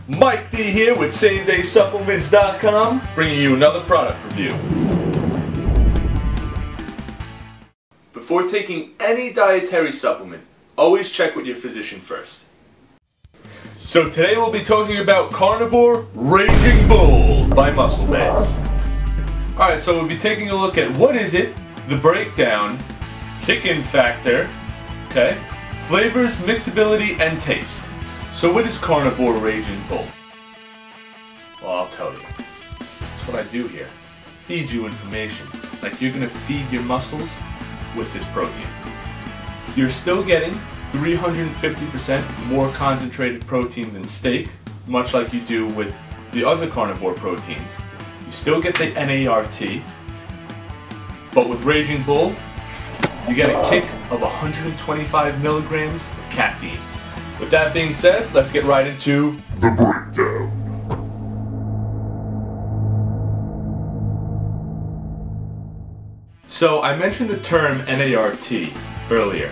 Mike D here with SameDaysupplements.com, bringing you another product review. Before taking any dietary supplement, always check with your physician first. So today we'll be talking about Carnivor Raging Bull by MuscleMeds. Alright, so we'll be taking a look at what is it, the breakdown, kick-in factor, okay, flavors, mixability, and taste. So what is Carnivor Raging Bull? Well, I'll tell you. That's what I do here. Feed you information. Like you're going to feed your muscles with this protein. You're still getting 350% more concentrated protein than steak, much like you do with the other carnivore proteins. You still get the NaRT, but with Raging Bull, you get a kick of 125 milligrams of caffeine. With that being said, let's get right into the breakdown. So I mentioned the term NaRT earlier.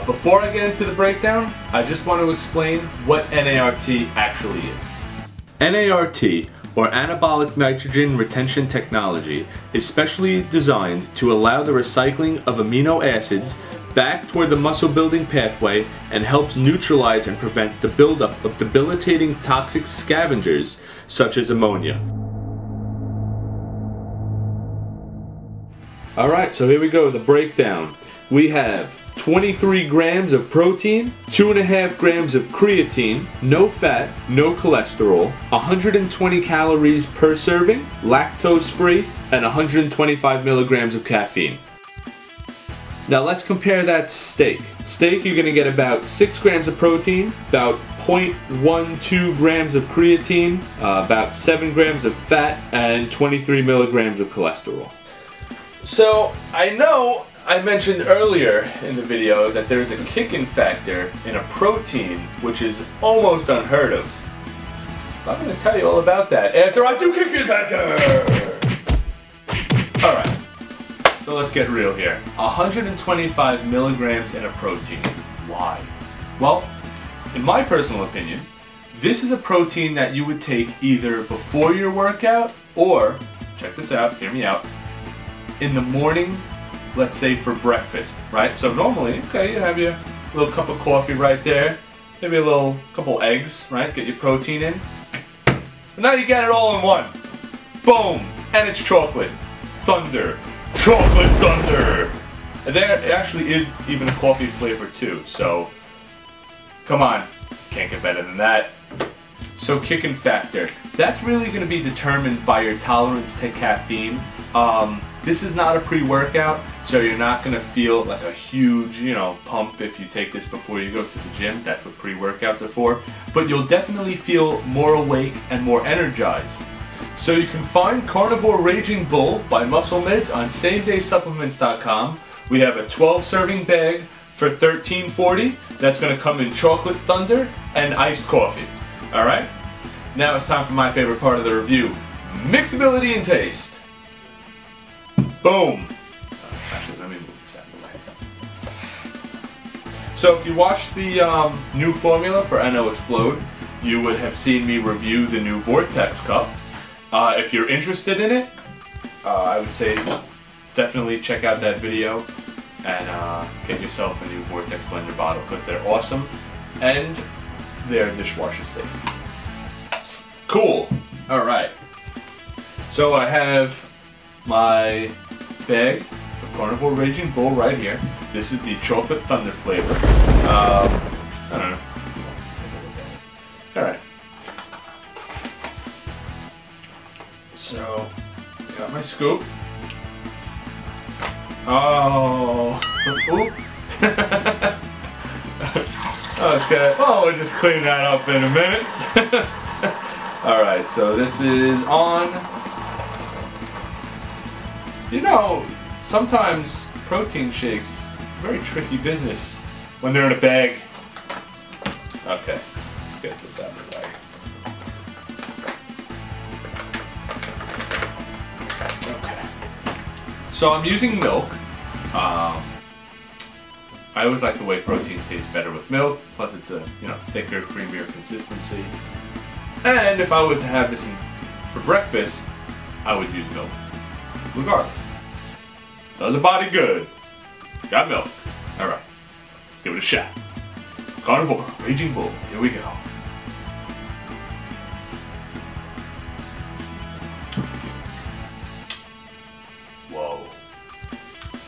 Before I get into the breakdown, I just want to explain what NaRT actually is. NaRT, or Anabolic Nitrogen Retention Technology, is specially designed to allow the recycling of amino acids back toward the muscle building pathway and helps neutralize and prevent the buildup of debilitating toxic scavengers such as ammonia. Alright, so here we go, the breakdown. We have 23 grams of protein, 2.5 grams of creatine, no fat, no cholesterol, 120 calories per serving, lactose free, and 125 milligrams of caffeine. Now let's compare that to steak. Steak, you're going to get about 6 grams of protein, about 0.12 grams of creatine, about 7 grams of fat, and 23 milligrams of cholesterol. So I know I mentioned earlier in the video that there's a kick-in factor in a protein which is almost unheard of. I'm going to tell you all about that after I do kick-in factor! Alright, so let's get real here. 125 milligrams in a protein. Why? Well, in my personal opinion, this is a protein that you would take either before your workout or, check this out, hear me out, in the morning, let's say for breakfast, right? So normally, okay, you have your little cup of coffee right there, maybe a little couple eggs, right? Get your protein in. But now you get it all in one. Boom! And it's chocolate. Thunder. Chocolate thunder! And there actually is even a coffee flavor too, so come on, can't get better than that. So kick-in factor, that's really going to be determined by your tolerance to caffeine. This is not a pre-workout, so you're not going to feel like a huge, pump if you take this before you go to the gym. That's what pre-workouts are for. But you'll definitely feel more awake and more energized. So you can find Carnivor Raging Bull by MuscleMeds on SameDaysupplements.com. We have a 12-serving bag for $13.40. That's going to come in chocolate thunder and iced coffee. Alright? Now it's time for my favorite part of the review. Mixability and taste. Boom! Actually, let me move this out of the way. So if you watched the new formula for NO Explode, you would have seen me review the new Vortex cup. If you're interested in it, I would say definitely check out that video and get yourself a new Vortex blender bottle because they're awesome and they're dishwasher safe. Cool! Alright. So I have my bag of Carnivor Raging Bull right here. This is the chocolate thunder flavor. I don't know. Alright. So, got my scoop. Oh, oops. Okay, well, we'll just clean that up in a minute. Alright, so this is on. Sometimes protein shakes, very tricky business when they're in a bag. Okay, let's get this out of the way. Okay. So I'm using milk. I always like the way protein tastes better with milk. Plus it's a thicker, creamier consistency. And if I were to have this for breakfast, I would use milk, regardless. Does a body good. Got milk. All right, let's give it a shot. Carnivor Raging Bull. Here we go. Whoa,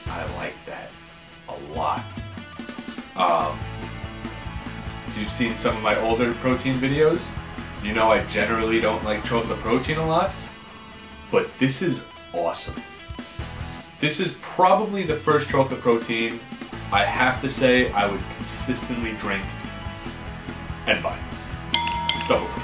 I like that a lot. If you've seen some of my older protein videos, you know I generally don't like chocolate protein a lot, but this is awesome. This is probably the first chocolate protein I have to say I would consistently drink and buy. Double take.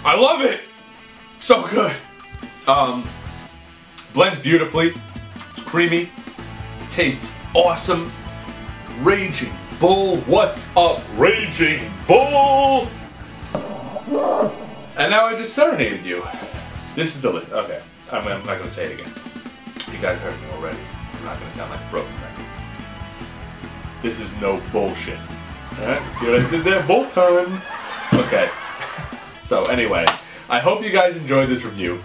I love it! So good. Blends beautifully. It's creamy. Tastes awesome. Raging Bull, what's up, Raging Bull? And now I just serenaded you. This is delicious. Okay, I'm not gonna say it again. You guys heard me already. I'm not gonna sound like a broken record. This is no bullshit. Alright, see what I did there? Bull time. Okay. So anyway, I hope you guys enjoyed this review.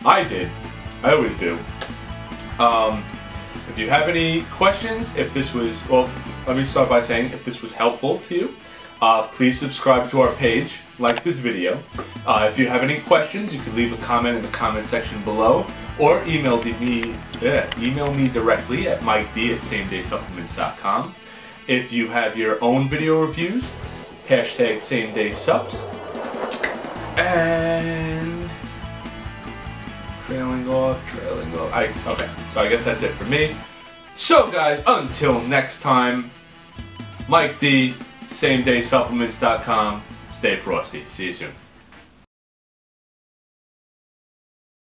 I did. I always do. If you have any questions, if this was, well, let me start by saying if this was helpful to you, please subscribe to our page, like this video. If you have any questions, you can leave a comment in the comment section below, or email me directly at miked@sameDaysupplements.com. If you have your own video reviews, hashtag SameDaySups. And trailing off. Okay, so I guess that's it for me. So guys, until next time, Mike D, SameDaySupplements.com. Stay frosty. See you soon.